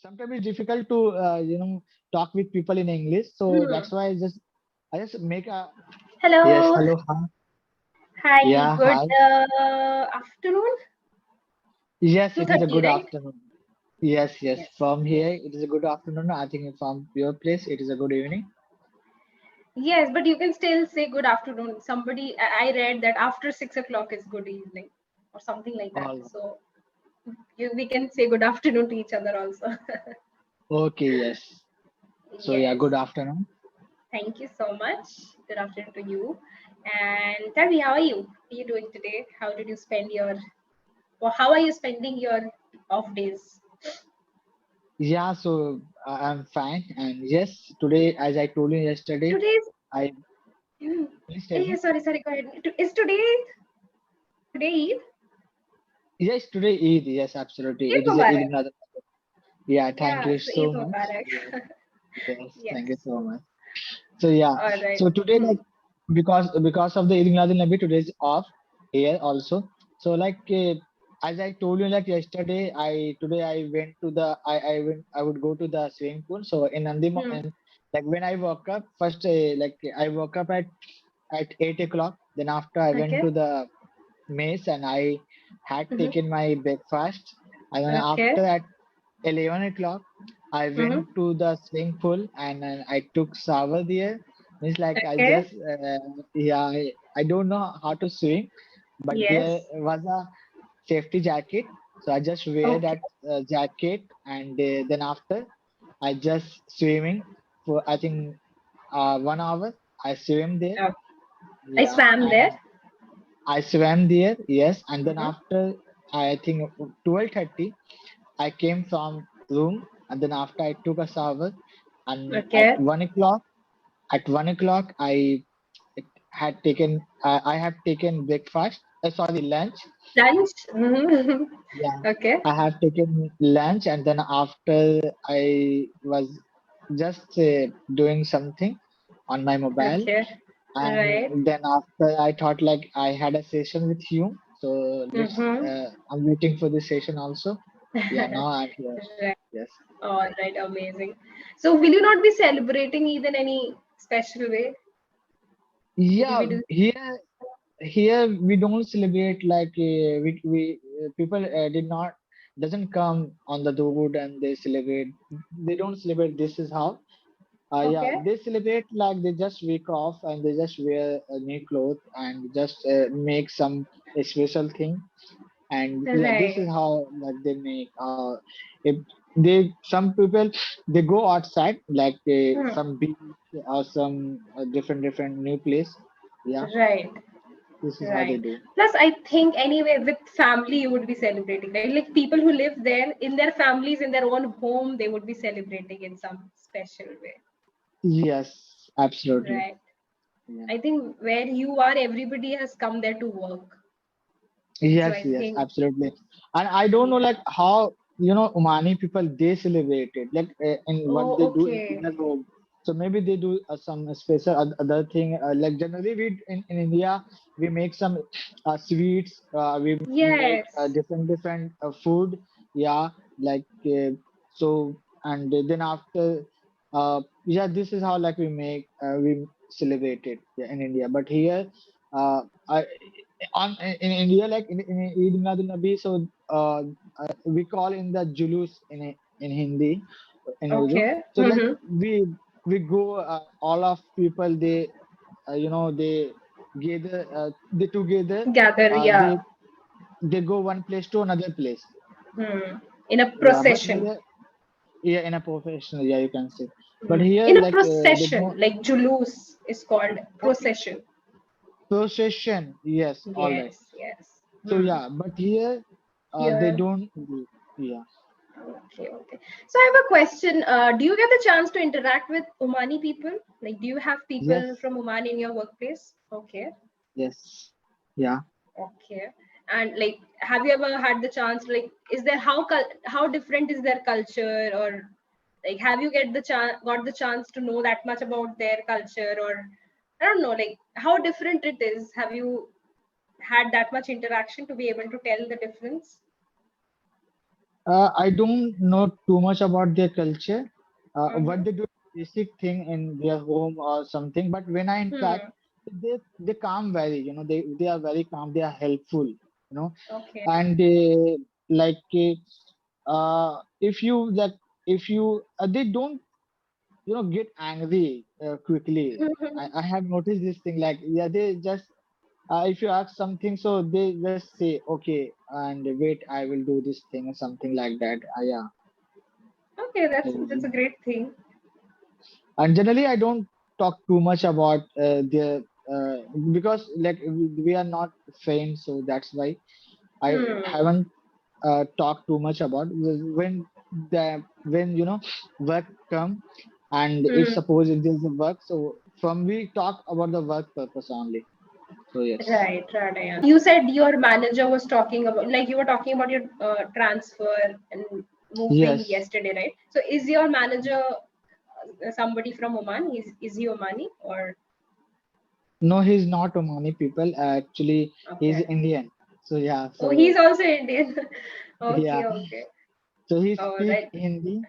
sometimes it's difficult to talk with people in English. So Hmm. that's why I just make a yes. Hello. Hello. Hi. Hi. Yeah. Good Hi. afternoon. Yes, it is a 2:30, good right? afternoon. Yes. Yes. Yes. From Yes. here, it is a good afternoon. I think from your place, it is a good evening. Yes, but you can still say good afternoon. Somebody, I read that after 6 o'clock is good evening or something like that. All So we can say good afternoon to each other also. okay. Yes. So yeah. Yes. Good afternoon. Thank you so much. Good afternoon to you. And tell me, how are you? What are you doing today? How did you spend your, or how are you spending your off days? Yeah. So I'm fine. And yes, today, as I told you yesterday, Today's I Hmm. please tell me. Sorry, go ahead. Is today Eid? Yes, today Eid. Yes, absolutely. Eid It is a Eid Mubarak. Mubarak. Yeah, thank Yeah, you so Eid so much. Mubarak. Yes, yes, thank you Yes. so much. So yeah, All right. so today Hmm. like because of the Eid Milad Nabi, today is off here also. So like as I told you like yesterday, I went to the I would go to the swimming pool. So in Hmm. and like when I woke up first like I woke up at 8 o'clock. Then after I went Okay. to the mess and I had Mm-hmm. taken my breakfast. And then Okay. after at 11 o'clock, I Mm-hmm. went to the swimming pool and then I took shower there. Means like I Okay. just, yeah, I don't know how to swim, but there Yes. was a safety jacket. So I just wear Okay. that jacket and then after I just swimming for I think 1 hour. I swim there. Oh, I Yeah. swam there. And I swam there, yes, and then Mm-hmm. after I think 12:30, I came from room, and then after I took a shower, and Okay. at 1 o'clock, I have taken breakfast. Sorry, lunch. Lunch. Mm-hmm. Yeah, Okay. I have taken lunch, and then after I was just doing something on my mobile, Okay. Right. and then after I thought like I had a session with you, so let's Mm-hmm. I'm waiting for this session also. Yeah, now I'm here. Right. Yes. All right. Amazing. So, will you not be celebrating Eid in any special way? Will you Yeah, be doing? here we don't celebrate like we people did not doesn't come on the road and they celebrate. They don't celebrate. This is how. Yeah, Okay. they celebrate like they just week off and they just wear a new clothes and just make some special thing. And yeah, this Right. is how like they make if they some people they go outside like Hmm. some beach or some different new place. Yeah, Right. this is how they Right. do. Plus, I think anyway, with family, you would be celebrating, right? Like people who live there in their families, in their own home, they would be celebrating in some special way. Yes, absolutely. Right. Yeah. I think where you are, everybody has come there to work. So Yes, I yes, think, absolutely. And I don't know like yeah. how Omani people they celebrate it like in what Oh, they do in okay. their home. So maybe they do some special other thing like generally we in India we make some sweets. We make Yes. different food. Yeah, like so and then after yeah this is how like we celebrate it yeah, in India. But here I on in India, like in Eid Milad Nabi, so we call in the julus in Hindi in Urdu. Okay. So like Mm-hmm. we go all of people they gather they together Gather, uh, yeah. they they go one place to another place. Hmm. In a Yeah, but procession. here yeah in a professional yeah you can say. But here In a like they procession, don't like Julus is called okay procession. procession yes all right. Yes, yes. So Hmm. yeah, but here they Here. don't do yeah. Okay, okay. So I have a question. Do you get the chance to interact with Omani people? Like, do you have people Yes, from Oman in your workplace? Okay, yes, yeah, okay. And like, have you ever had the chance? Like, is there how different is their culture, or like, have you got the chance to know that much about their culture, or I don't know, like how different it is? Have you had that much interaction to be able to tell the difference? I don't know too much about their culture, Mm-hmm. what they do basic thing in their home or something. But when I interact, Hmm. they calm very, they are very calm. They are helpful, Okay. and they like if you like if you they don't get angry quickly. I have noticed this thing like yeah they just if you ask something so they just say okay and wait I will do this thing or something like that yeah. Okay, that's So, a great thing. and generally I don't talk too much about their uh, because like we are not friends so that's why I Hmm. haven't talked too much about when work come and if Hmm. suppose if there's a work so from we talk about the work purpose only so yes. Right, right. I understand. You said your manager was talking about, like you were talking about your transfer and moving Yes. yesterday, right? So is your manager somebody from Oman? Is he Omani or No, he's not Omani people. Actually, he's okay? Indian. So yeah, Oh, he's so also Indian. yeah, Okay, okay. so he All speak right. Hindi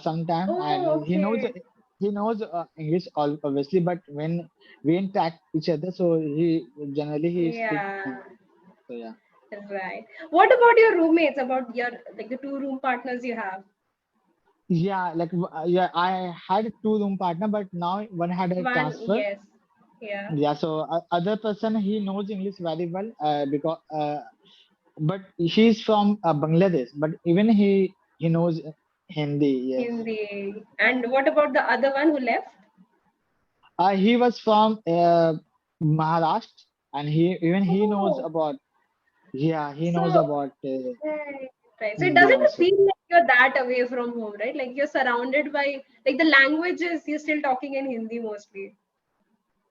sometime, and Oh, okay. he knows English obviously, but when we interact each other, so he speak Yeah, Hindi. So yeah, right. What about your roommates? About your like the two room partners you have? yeah, like yeah, I had two room partner, but now one had a One, transfer. yes. Yeah. Yeah, so other person he knows English very well because but he's from Bangladesh, but even he knows Hindi. Yes, Hindi. And what about the other one who left? he was from Maharashtra, and he knows Oh, about he knows so about right, right. So it Hindi doesn't also. feel like you're that away from home, right? Like you're surrounded by like the languages you're still talking in Hindi mostly.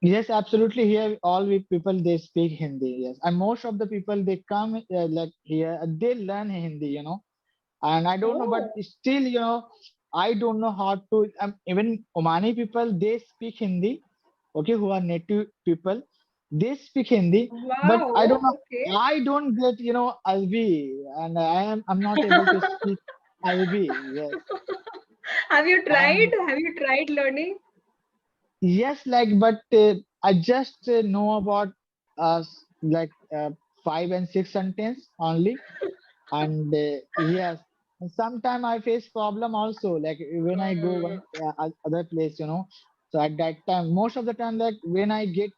Yes, absolutely. Here, all we people they speak Hindi. Yes, and most of the people they come like here they learn Hindi. And I don't know, but Oh, still, I don't know how to. Even Omani people, they speak Hindi, okay, who are native people, they speak Hindi, but I wow. don't know. Okay. I don't get, Alvi, and I'm not able to speak Alvi. Yes, Have you tried? and Have you tried learning? yes, like, but I just know about like 5 and 6 sentence only and yes and sometime I face problem also like when I go one Mm, other place so at that time most of the time like when I get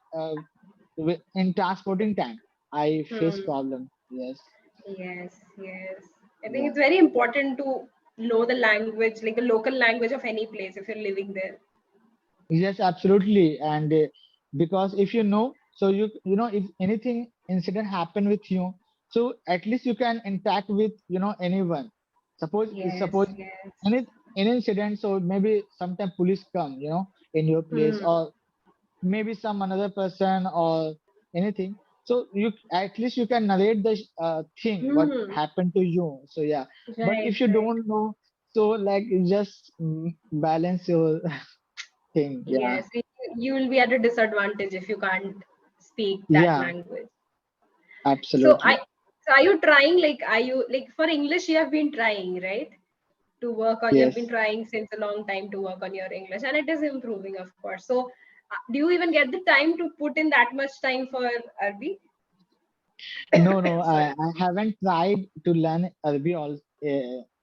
in transporting time I face hmm. problem yes Yes, yes. I think yeah it's very important to know the language, like the local language of any place if you're living there. yes absolutely and because if you know so you know if anything incident happen with you so at least you can interact with anyone Yes, suppose yes. any incident so maybe sometime police come in your place Hmm. or maybe some another person or anything so you at least you can narrate the thing what Hmm. happened to you so yeah but Right, if you right. don't know so like you just balance your thing yeah Yes, you will be at a disadvantage if you can't speak that yeah language. So I, absolutely so are you trying? Like, are you like for English? You have been trying, right? To work on. You have been yes trying since a long time to work on your English, and it is improving, of course. So, do you even get the time to put in that much time for Arabic? no no Sorry. I haven't tried to learn Arabic all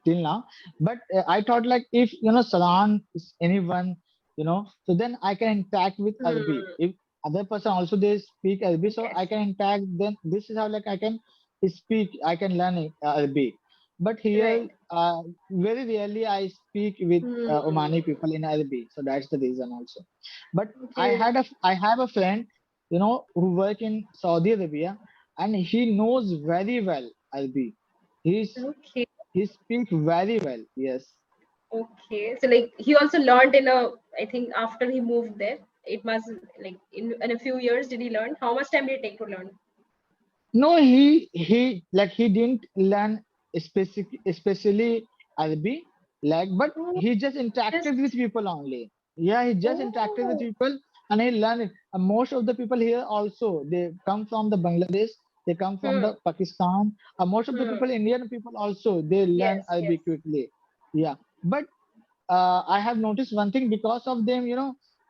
till now but I thought like if surround anyone so then I can interact with Arabic Hmm. if other person also they speak Arabic so Yes. I can interact then this is how like I can speak I can learn Arabic but Right. here very rarely I speak with Omani Hmm. people in Arabic so that's the reason also but Okay. I have a friend who work in Saudi Arabia and he knows very well Arabic. Okay. He speak very well. Yes. Okay. So like he also learned in a. I think after he moved there, it must like in a few years. Did he learn? How much time did it take to learn? No, he didn't learn especially Arabic but Oh, he just just interacted with people only. Yeah, he just interacted with oh. people and he learned it. And most of the people here also they come from the Bangladesh. They come from Hmm. the Pakistan. Most of the Hmm. people, Indian people also, they learn Yes. Arabic Yes. quickly. Yeah, but I have noticed one thing because of them.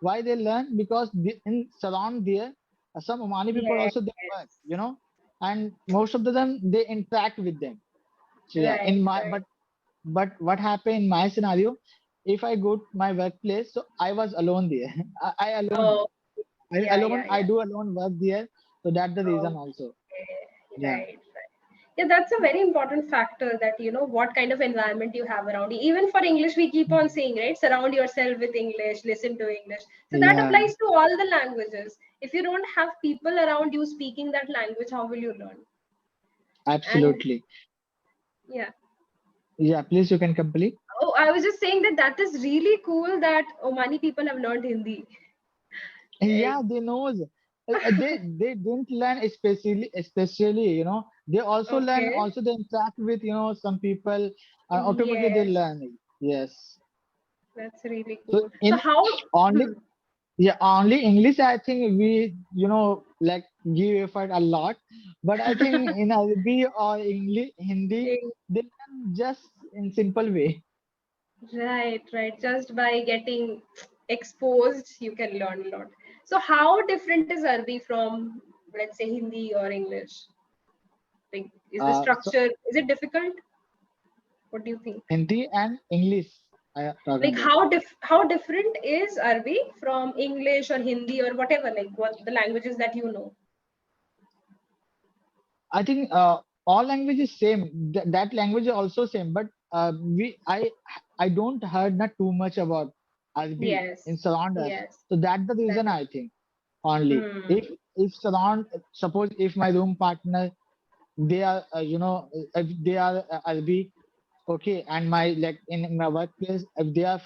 Why they learn? Because in surround there, some Omani people Yes. also they work. Yes. And most of them they interact with them. So yeah, Right. in my Right. but what happened in my scenario? If I go to my workplace, so I was alone there. I alone. Oh. I Yeah. alone. Yeah. I Yeah. do alone work there. So that's the reason also. Okay. Yeah. Right. Right. Yeah, that's a very important factor that what kind of environment you have around you. Even for English, we keep on saying, right? Surround yourself with English, listen to English. So that Yeah. applies to all the languages. If you don't have people around you speaking that language, how will you learn? And Absolutely. yeah. Yeah. Please, you can complete. Oh, I was just saying that that is really cool that Omani people have learned Hindi. Yeah, Like, they knows. They didn't learn especially. They also learn. okay. Also, they interact with some people. Automatically, they Yes, learn. Yes. that's really So cool. So in how? only Hmm, Yeah, only English, I think we, like give effort a lot. But I think in Arabic or English, Hindi, eh, they learn just in simple way. right, right. Just by getting exposed, you can learn a lot. So how different is Arabic from, let's say, Hindi or English? Like, is the So structure, is it difficult? What do you think? Hindi and English, I am talking Like about. how different is Arabic from English or Hindi or whatever, like what the languages that you know? I think all languages same. That language is also same. But I don't heard not too much about Arabic Yes, in surround us. yes. So that's the That reason is I think only. hmm. If surround, suppose if my room partner they are if they are Arabic, okay, and my like in my workplace if they are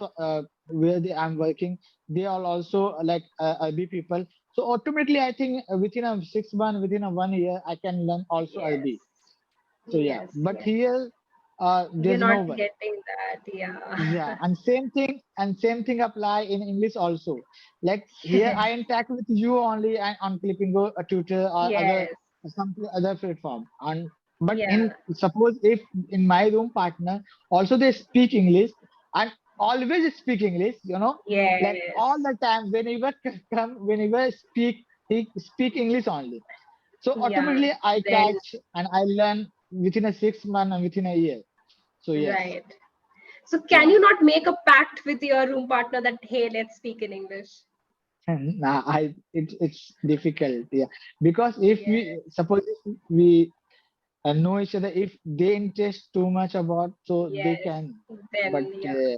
where I'm working, they are also Arabic people. So automatically I think within a 6 month, within a 1 year I can learn also Yes, Arabic. So yeah, yes, but yes. here We're there's no not one. getting that. Yeah, Yeah. and same thing apply in English also. Like here, I interact with you only and on Clippingo, a tutor or other Yes. some other platform. And but in Yeah. suppose if in my room partner also they speak English and always speak English, like all Yes. the time whenever whenever he speak English only. So Yeah. automatically I Then catch and I learn within a 6 month and within a year. So yes, right. So can yeah. you not make a pact with your room partner that hey, let's speak in English? Nah, it's difficult, yeah. Because if Yeah. we suppose if we know each other, if they interest too much about, so they Yes. can. But Then yeah.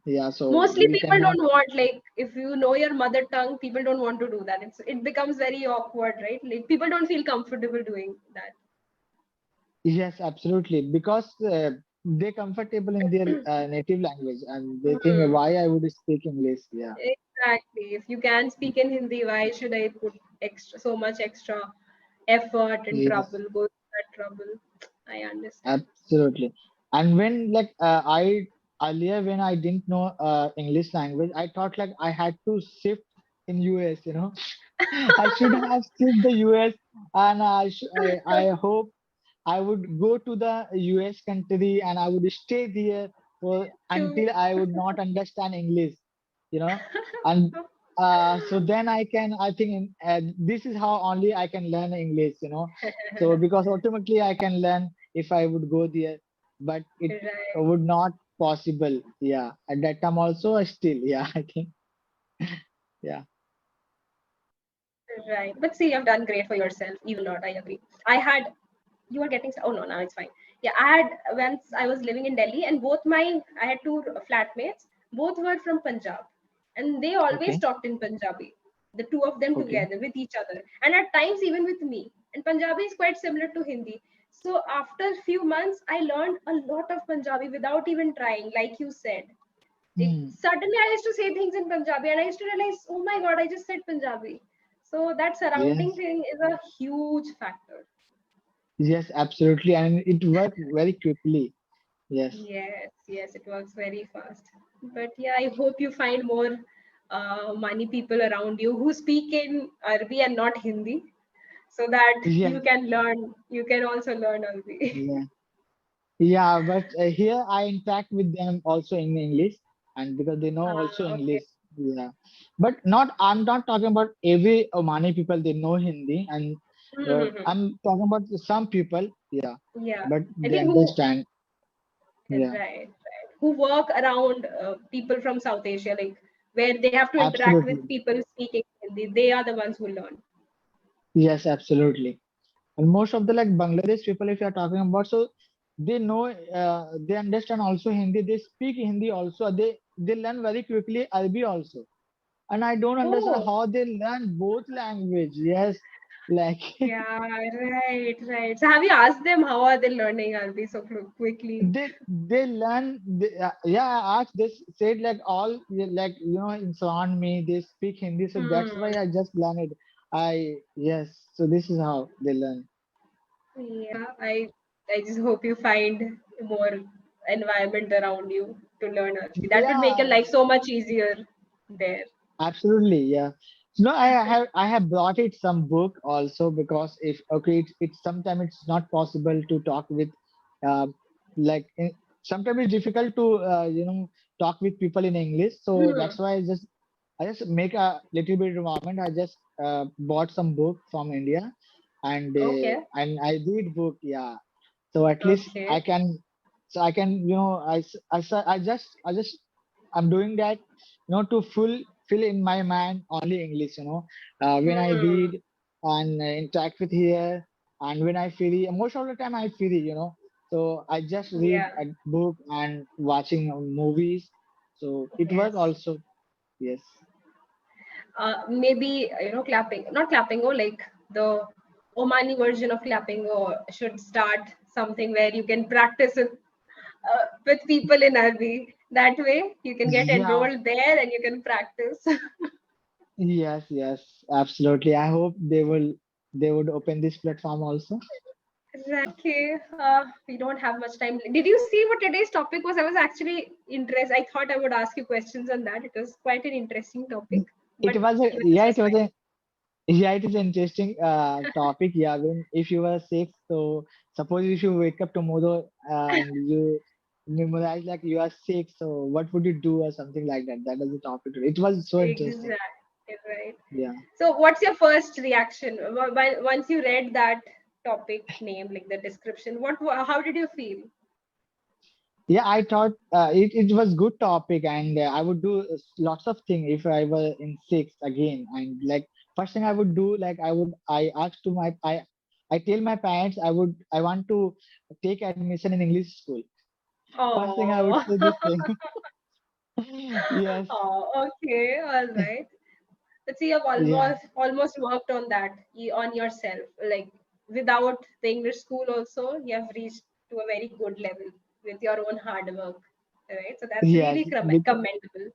yeah, so Mostly we people cannot. don't want, like, if you know your mother tongue, people don't want to do that. It becomes very awkward, right? Like people don't feel comfortable doing that. Yes, absolutely. Because they're comfortable in their native language, and they think Hmm. why I would speak English. Yeah. Exactly. If you can speak in Hindi, why should I put so much extra effort and Yes. trouble, go through that trouble? I understand. Absolutely. And when like I earlier when I didn't know English language, I thought like I had to shift in US. I should have shift the US, and I hope I would go to the US country and I would stay there To until I would not understand English, you know. And so then I think this is how only I can learn English. So because ultimately I can learn if I would go there, but it right, would not possible. Yeah, at that time also still, yeah, I think, yeah. right. But see, you've done great for yourself. Even lot, I agree. I had you are getting. Oh no, now it's fine. Yeah, I had once I was living in Delhi, and I had two flatmates. Both were from Punjab, and they always Okay, talked in Punjabi. The two of them okay. together with each other, and at times even with me. And Punjabi is quite similar to Hindi. So after a few months, I learned a lot of Punjabi without even trying, like you said. Hmm. Suddenly I used to say things in Punjabi and I used to realize, oh my god, I just said Punjabi. So that surrounding Yes, thing is a huge factor. yes, absolutely, and it worked very quickly. Yes. Yes, yes, it works very fast. But yeah, I hope you find more Mani people around you who speak in Arabic and not Hindi. so that Yes, you can also learn Alvi. yeah, yeah. But here I interact with them also in English, and because they know also Okay. English. Yeah, but not. I'm not talking about every Omani people. They know Hindi, and Mm-hmm. I'm talking about some people. Yeah, Yeah, but I they think who understand. Yeah, right, who work around people from South Asia, like where they have to interact with absolutely. people speaking Hindi. They are the ones who learn. Yes, absolutely. And most of the like Bangladesh people, if you are talking about, so they know, they understand also Hindi. They speak Hindi also. They learn very quickly Arabic also. And I don't understand Oh, how they learn both language. Yes, like yeah, right, right. So have you asked them how are they learning Alvi so quickly? they learn. Yeah, I asked. They said like all like in surround me. They speak Hindi, so that's Hmm. why I just learn it. Yes. So this is how they learn. Yeah, I just hope you find more environment around you to learn Alvi. That would make your Yeah, life so much easier there. absolutely, yeah. No, I have brought it some book also because if okay, it's sometimes it's not possible to talk with, uh, like sometimes it's difficult to talk with people in English. So Hmm. that's why I just make a little bit requirement. I just bought some book from India, Okay. and I read book. Yeah, so at least Okay. I can I just I'm doing that to fill in my mind only English, when I Hmm. read and interact with here, and when I free, most of the time I free, so I just read Yeah. a book and watching movies, so it work Yes. also. Yes. Maybe clapping, not clappingo, like the Omani version of clappingo should start something where you can practice with people in Arabic. That way, you can get Yeah. enrolled there and you can practice. Yes, yes, absolutely. I hope they would open this platform also. Okay, we don't have much time. Did you see what today's topic was? I was actually interested. I thought I would ask you questions on that. It was quite an interesting topic, It but was a even this yeah, was it was fine. a yeah, it is an interesting topic. Yeah, when if you were sick, so suppose if you wake up tomorrow and you memorize like you are sick, so what would you do or something like that? That was the topic today. It was so interesting. Exactly, right. Yeah. So, what's your first reaction once you read that topic name, like the description? How did you feel? Yeah, I thought it was good topic, and I would do lots of things if I were in sixth again. And like first thing I would do, like I asked to I tell my parents I want to take admission in English school. First thing I would Oh, say this thing. Yes, oh, okay, all right. Let's see, you've yeah, almost worked on that on yourself. Like without the English school, also you have reached to a very good level with your own hard work, right? So that's yes. really commendable.